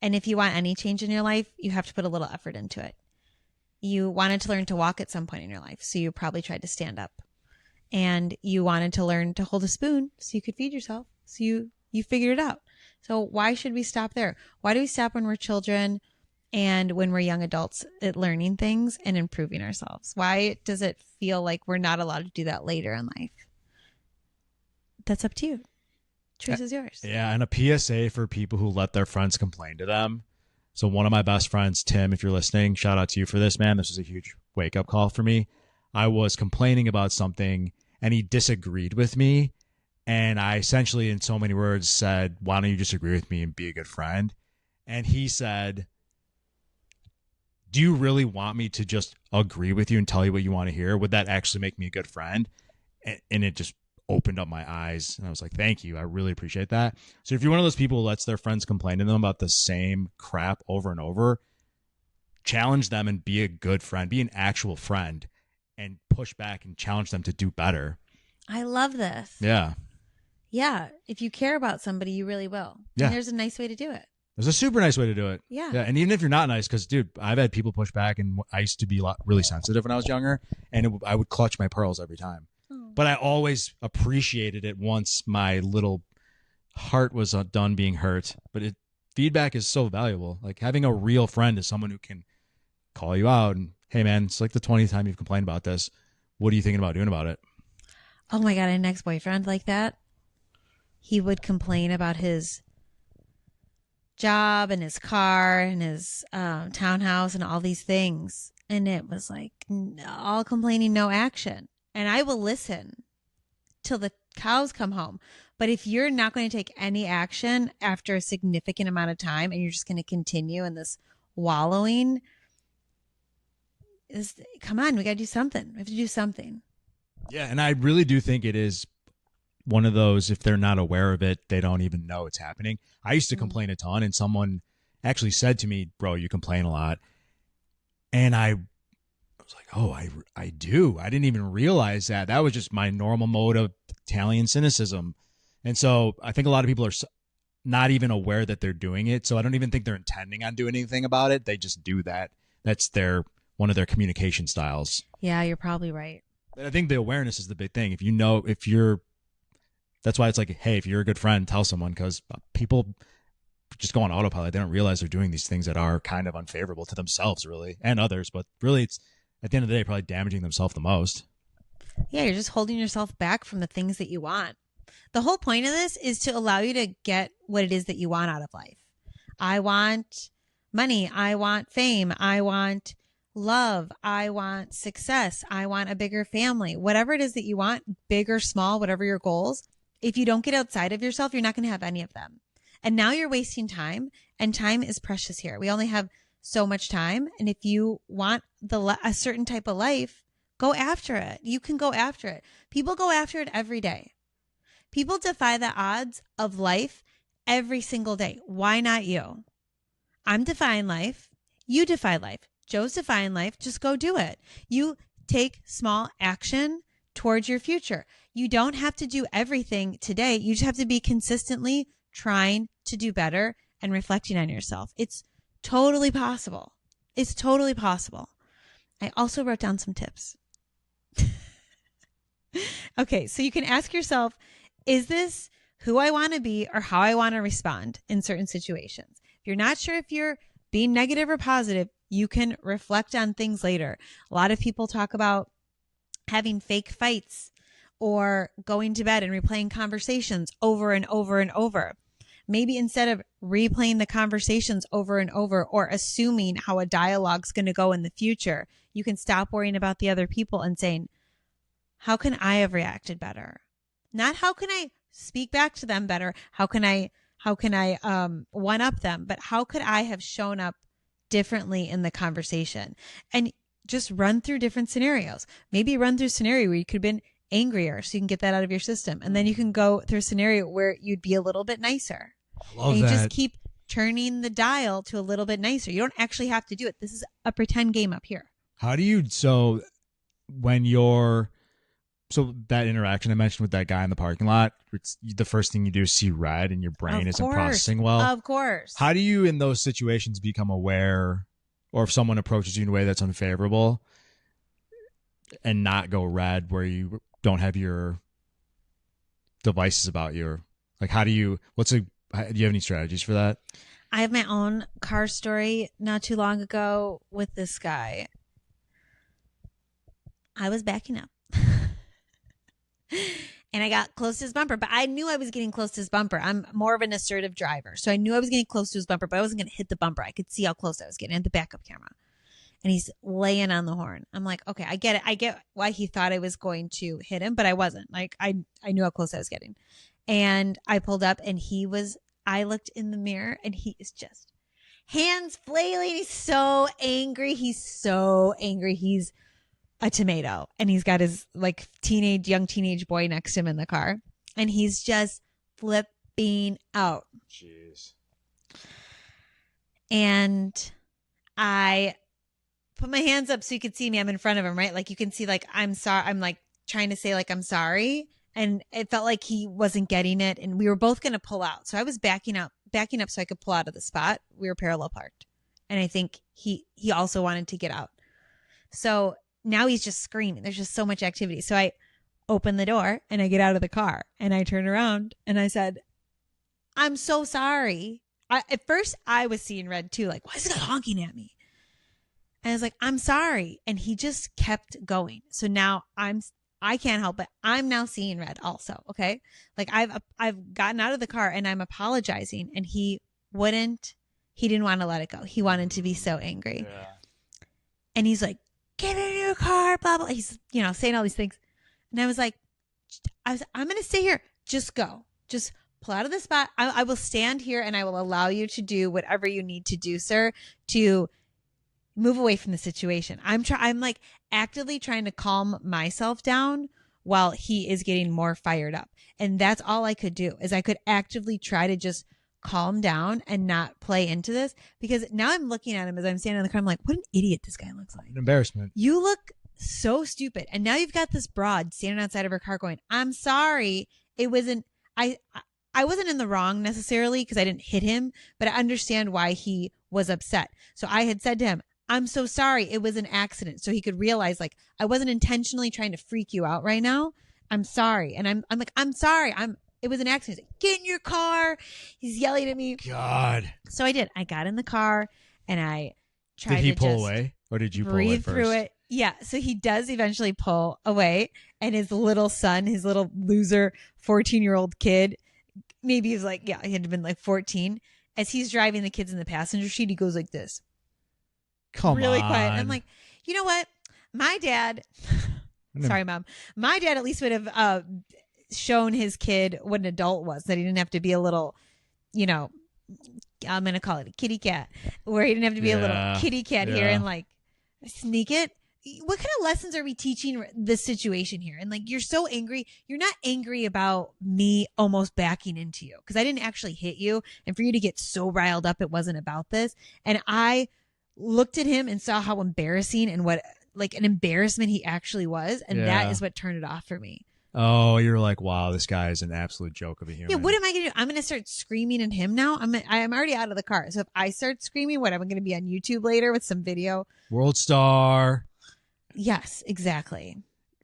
And if you want any change in your life, you have to put a little effort into it. You wanted to learn to walk at some point in your life, so you probably tried to stand up. And you wanted to learn to hold a spoon so you could feed yourself. So you figured it out. So why should we stop there? Why do we stop when we're children and when we're young adults at learning things and improving ourselves? Why does it feel like we're not allowed to do that later in life? That's up to you. Choice is yours. Yeah, and a PSA for people who let their friends complain to them. So one of my best friends, Tim, if you're listening, shout out to you for this, man. This was a huge wake-up call for me. I was complaining about something, and he disagreed with me. And I essentially, in so many words, said, why don't you just agree with me and be a good friend? And he said, do you really want me to just agree with you and tell you what you want to hear? Would that actually make me a good friend? And it just opened up my eyes, and I was like, thank you, I really appreciate that. So if you're one of those people who lets their friends complain to them about the same crap over and over, challenge them and be a good friend, be an actual friend, and push back and challenge them to do better. I love this. Yeah If you care about somebody, you really will. Yeah, and there's a nice way to do it. There's a super nice way to do it. Yeah, and even if you're not nice, because dude, I've had people push back, and I used to be really sensitive when I was younger, and I would clutch my pearls every time. But I always appreciated it once my little heart was done being hurt. But feedback is so valuable. Like, having a real friend is someone who can call you out and, hey, man, it's like the 20th time you've complained about this. What are you thinking about doing about it? Oh, my God. I had an ex-boyfriend like that. He would complain about his job and his car and his townhouse and all these things. And it was like all complaining, no action. And I will listen till the cows come home. But if you're not going to take any action after a significant amount of time and you're just going to continue in this wallowing, come on, we got to do something. We have to do something. Yeah, and I really do think it is one of those, if they're not aware of it, they don't even know it's happening. I used to complain a ton, and someone actually said to me, bro, you complain a lot. And I was like, oh, I do. I didn't even realize that. That was just my normal mode of Italian cynicism. And so I think a lot of people are not even aware that they're doing it. So I don't even think they're intending on doing anything about it. They just do that. That's one of their communication styles. Yeah, you're probably right. But I think the awareness is the big thing. That's why it's like, hey, if you're a good friend, tell someone, because people just go on autopilot. They don't realize they're doing these things that are kind of unfavorable to themselves, really, and others. But really, it's at the end of the day, probably damaging themselves the most. Yeah, you're just holding yourself back from the things that you want. The whole point of this is to allow you to get what it is that you want out of life. I want money. I want fame. I want love. I want success. I want a bigger family. Whatever it is that you want, big or small, whatever your goals, if you don't get outside of yourself, you're not going to have any of them. And now you're wasting time, and time is precious here. We only have so much time. And if you want a certain type of life, go after it. You can go after it. People go after it every day. People defy the odds of life every single day. Why not you? I'm defying life. You defy life. Joe's defying life. Just go do it. You take small action towards your future. You don't have to do everything today. You just have to be consistently trying to do better and reflecting on yourself. It's totally possible. It's totally possible. I also wrote down some tips. Okay, so you can ask yourself, is this who I want to be or how I want to respond in certain situations? If you're not sure if you're being negative or positive, you can reflect on things later. A lot of people talk about having fake fights or going to bed and replaying conversations over and over and over. Maybe instead of replaying the conversations over and over or assuming how a dialogue's going to go in the future, you can stop worrying about the other people and saying, how can I have reacted better? Not how can I speak back to them better? How can I one up them? But how could I have shown up differently in the conversation? And just run through different scenarios. Maybe run through a scenario where you could have been angrier so you can get that out of your system. And then you can go through a scenario where you'd be a little bit nicer. Love and you that. just keep turning the dial to a little bit nicer. You don't actually have to do it. This is a pretend game up here. So that interaction I mentioned with that guy in the parking lot, it's the first thing you do is see red and your brain isn't processing well. Of course. How do you, in those situations, become aware, or if someone approaches you in a way that's unfavorable, and not go red where you don't have your devices about you? Like, do you have any strategies for that? I have my own car story not too long ago with this guy. I was backing up. And I got close to his bumper, but I knew I was getting close to his bumper. I'm more of an assertive driver. So I knew I was getting close to his bumper, but I wasn't going to hit the bumper. I could see how close I was getting at the backup camera. And he's laying on the horn. I'm like, okay, I get it. I get why he thought I was going to hit him, but I wasn't. Like, I knew how close I was getting. And I pulled up and I looked in the mirror and he is just hands flailing. He's so angry. He's a tomato, and he's got his young teenage boy next to him in the car, and he's just flipping out. Jeez. And I put my hands up so you could see me. I'm in front of him, right? Like you can see, I'm sorry. I'm trying to say I'm sorry. And it felt like he wasn't getting it. And we were both going to pull out. So I was backing up so I could pull out of the spot. We were parallel parked. And I think he also wanted to get out. So now he's just screaming. There's just so much activity. So I open the door and I get out of the car and I turn around and I said, I'm so sorry. At first I was seeing red too. Like, why is this guy honking at me? And I was like, I'm sorry. And he just kept going. So now I can't help it. I'm now seeing red also. Okay. Like I've gotten out of the car and I'm apologizing, and he didn't want to let it go. He wanted to be so angry. Yeah. And he's like, get in your car, blah, blah. He's, saying all these things. And I was like, I'm going to stay here. Just go. Just pull out of the spot. I will stand here and I will allow you to do whatever you need to do, sir, to move away from the situation. I'm actively trying to calm myself down while he is getting more fired up. And that's all I could do, is I could actively try to just calm down and not play into this, because now I'm looking at him as I'm standing in the car. I'm like, what an idiot this guy looks like. An embarrassment. You look so stupid. And now you've got this broad standing outside of her car going, I'm sorry. It wasn't, I I wasn't in the wrong necessarily because I didn't hit him, but I understand why he was upset. So I had said to him, I'm so sorry. It was an accident. So he could realize like, I wasn't intentionally trying to freak you out right now. I'm sorry. And I'm like, I'm sorry. It was an accident. He's like, get in your car. He's yelling at me. God. So I did. I got in the car and I tried to Did he pull just away or did you pull away breathe first? through it. Yeah. So he does eventually pull away, and his little son, his little loser 14-year-old kid, maybe he was like, yeah, he had been like 14. As he's driving the kids in the passenger seat, he goes like this. Come really on. quiet. I'm like, you know what? My dad, sorry, Mom. My dad at least would have shown his kid what an adult was, that he didn't have to be a little, you know, I'm going to call it a kitty cat, where he didn't have to be a little kitty cat here and like sneak it. What kind of lessons are we teaching this situation here? And like, you're so angry. You're not angry about me almost backing into you because I didn't actually hit you. And for you to get so riled up, it wasn't about this. And I looked at him and saw how embarrassing and what like an embarrassment he actually was. And that is what turned it off for me. Oh, you're like, wow, this guy is an absolute joke of a human. Yeah, what am I going to do? I'm going to start screaming at him now. I'm already out of the car. So if I start screaming, what, am I going to be on YouTube later with some video? World star. Yes, exactly.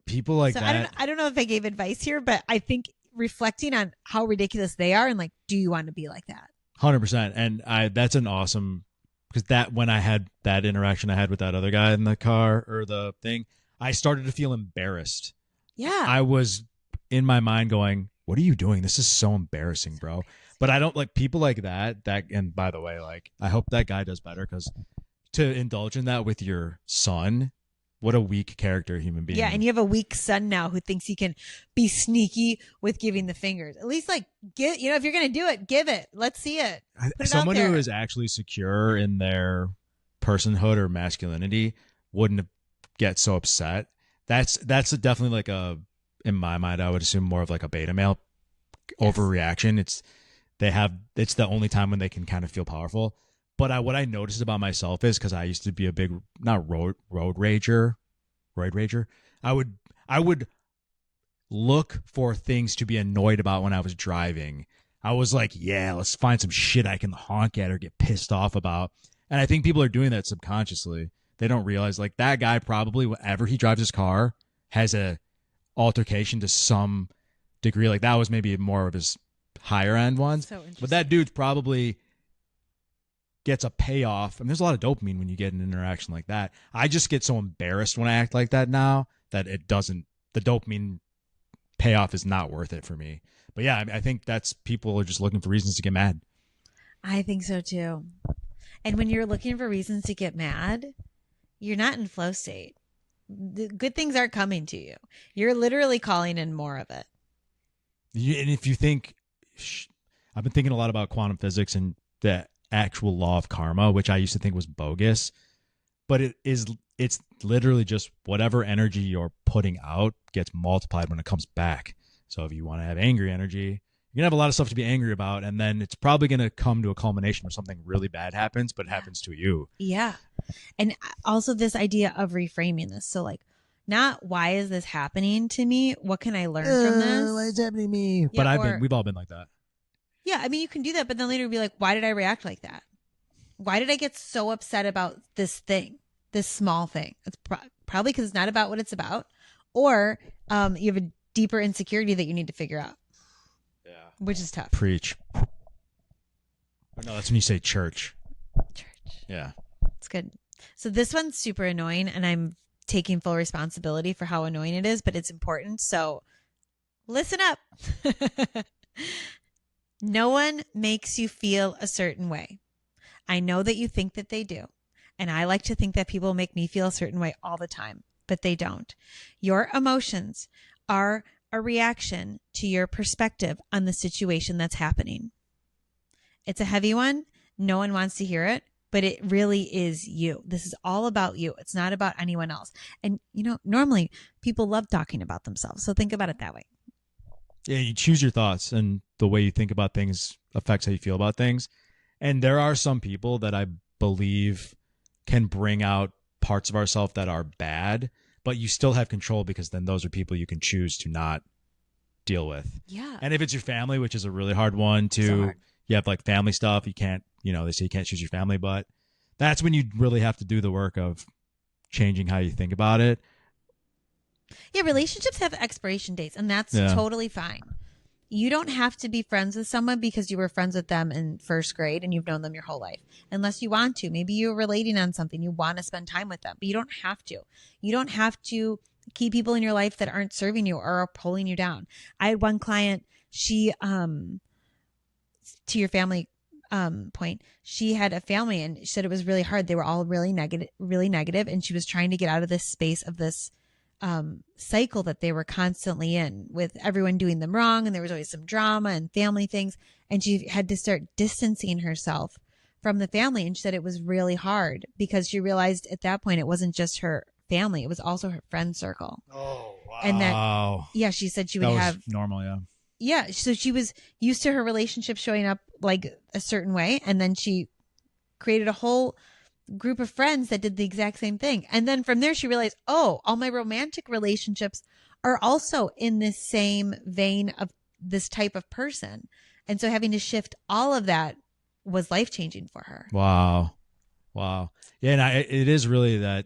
People like that. I don't know if I gave advice here, but I think reflecting on how ridiculous they are and like, do you want to be like that? 100%. And that's an awesome, because that when I had that interaction I had with that other guy in the car or the thing, I started to feel embarrassed. Yeah. I was in my mind going, what are you doing? This is so embarrassing, bro. But I don't like people like that. And by the way, like, I hope that guy does better, because to indulge in that with your son, what a weak character human being. Yeah, and you have a weak son now who thinks he can be sneaky with giving the fingers. At least, like, if you're going to do it, give it. Let's see it. Put Someone it out there. who is actually secure in their personhood or masculinity wouldn't get so upset. That's definitely like in my mind, I would assume more of like a beta male overreaction. It's the only time when they can kind of feel powerful. But what I noticed about myself is, because I used to be a big, not road rager. I would look for things to be annoyed about when I was driving. I was like, yeah, let's find some shit I can honk at or get pissed off about. And I think people are doing that subconsciously. They don't realize, like, that guy probably, whenever he drives his car, has a altercation to some degree. Like, that was maybe more of his higher end ones. So interesting. But that dude probably gets a payoff. I mean, there's a lot of dopamine when you get an interaction like that. I just get so embarrassed when I act like that now that the dopamine payoff is not worth it for me. But yeah, I think that's, people are just looking for reasons to get mad. I think so too. And when you're looking for reasons to get mad, you're not in flow state. The good things aren't coming to you. You're literally calling in more of it. And if you think, I've been thinking a lot about quantum physics and the actual law of karma, which I used to think was bogus, but it's literally just whatever energy you're putting out gets multiplied when it comes back. So if you want to have angry energy, you're gonna have a lot of stuff to be angry about, and then it's probably gonna come to a culmination where something really bad happens, but it happens to you. Yeah. And also this idea of reframing this. So like, not why is this happening to me? What can I learn from this? Why is happening to me? Yeah, But we've all been like that. Yeah, I mean, you can do that, but then later be like, why did I react like that? Why did I get so upset about this thing, this small thing? It's probably because it's not about what it's about, or you have a deeper insecurity that you need to figure out. Yeah, which is tough. Preach. Oh, no, that's when you say church. Church. Yeah, it's good. So this one's super annoying, and I'm taking full responsibility for how annoying it is, but it's important. So listen up. No one makes you feel a certain way. I know that you think that they do. And I like to think that people make me feel a certain way all the time, but they don't. Your emotions are a reaction to your perspective on the situation that's happening. It's a heavy one. No one wants to hear it, but it really is you. This is all about you. It's not about anyone else. And, normally people love talking about themselves. So think about it that way. Yeah, you choose your thoughts, and the way you think about things affects how you feel about things. And there are some people that I believe can bring out parts of ourselves that are bad, but you still have control, because then those are people you can choose to not deal with. Yeah. And if it's your family, which is a really hard one So hard. you have like family stuff, you can't, they say you can't choose your family, but that's when you really have to do the work of changing how you think about it. Yeah, relationships have expiration dates, and that's totally fine. You don't have to be friends with someone because you were friends with them in first grade and you've known them your whole life. Unless you want to. Maybe you're relating on something. You want to spend time with them, but you don't have to. You don't have to keep people in your life that aren't serving you or are pulling you down. I had one client, she, to your family point, she had a family and she said it was really hard. They were all really negative, and she was trying to get out of this space of this cycle that they were constantly in, with everyone doing them wrong, and there was always some drama and family things, and she had to start distancing herself from the family. And she said it was really hard because she realized at that point it wasn't just her family, it was also her friend circle. Oh, wow. And that, she said she would have normal. Yeah, so she was used to her relationship showing up like a certain way, and then she created a whole group of friends that did the exact same thing. And then from there she realized, oh, all my romantic relationships are also in this same vein of this type of person. And so having to shift all of that was life-changing for her. Wow. Yeah, and it is really that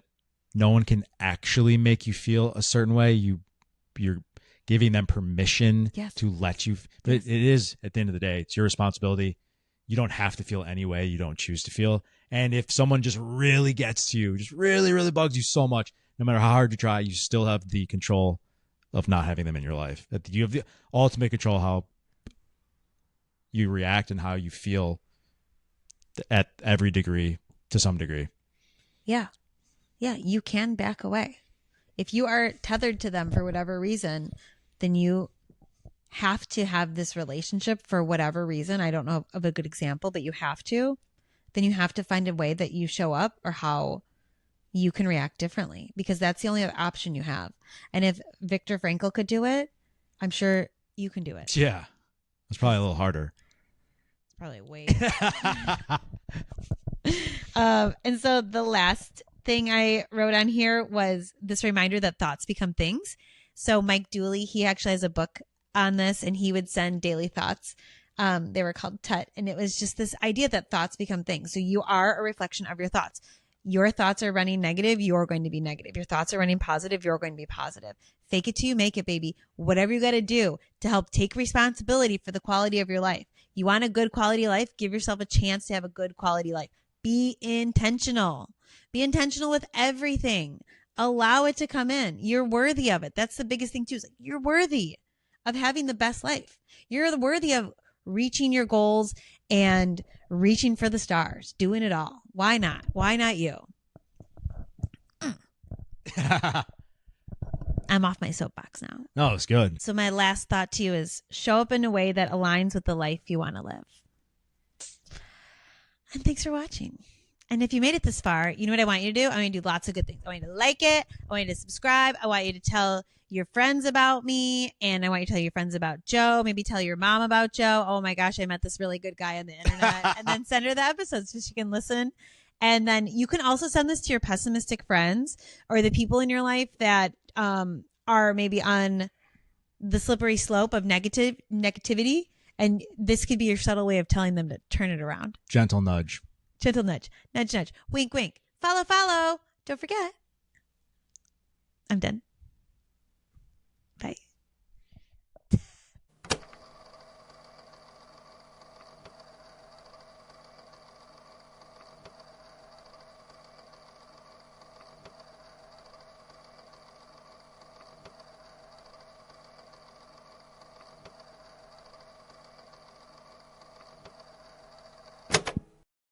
no one can actually make you feel a certain way. You're giving them permission to let you. But it is, at the end of the day, it's your responsibility. You don't have to feel any way you don't choose to feel. And if someone just really gets to you, just really, really bugs you so much, no matter how hard you try, you still have the control of not having them in your life. You have the ultimate control how you react and how you feel at every degree, to some degree. Yeah, you can back away. If you are tethered to them for whatever reason, then you have to have this relationship for whatever reason. I don't know of a good example, but you have to. Then you have to find a way that you show up or how you can react differently, because that's the only other option you have. And if Viktor Frankl could do it, I'm sure you can do it. Yeah. It's probably a little harder. It's probably way and so the last thing I wrote on here was this reminder that thoughts become things. So Mike Dooley, he actually has a book on this, and he would send daily thoughts. They were called Tut. And it was just this idea that thoughts become things. So you are a reflection of your thoughts. Your thoughts are running negative, you're going to be negative. Your thoughts are running positive, you're going to be positive. Fake it till you make it, baby. Whatever you got to do to help take responsibility for the quality of your life. You want a good quality life? Give yourself a chance to have a good quality life. Be intentional. Be intentional with everything. Allow it to come in. You're worthy of it. That's the biggest thing too. Is like, you're worthy of having the best life. You're worthy of reaching your goals and reaching for the stars, doing it all. Why not? Why not you? I'm off my soapbox now. No, it's good. So my last thought to you is show up in a way that aligns with the life you want to live. And thanks for watching. And if you made it this far, you know what I want you to do? I want you to do lots of good things. I want you to like it. I want you to subscribe. I want you to tell your friends about me, and I want you to tell your friends about Joe. Maybe tell your mom about Joe. Oh my gosh, I met this really good guy on the internet. And then send her the episodes so she can listen. And then you can also send this to your pessimistic friends or the people in your life that are maybe on the slippery slope of negativity. And this could be your subtle way of telling them to turn it around. Gentle nudge. Gentle nudge. Nudge, nudge. Wink, wink. Follow, follow. Don't forget. I'm done.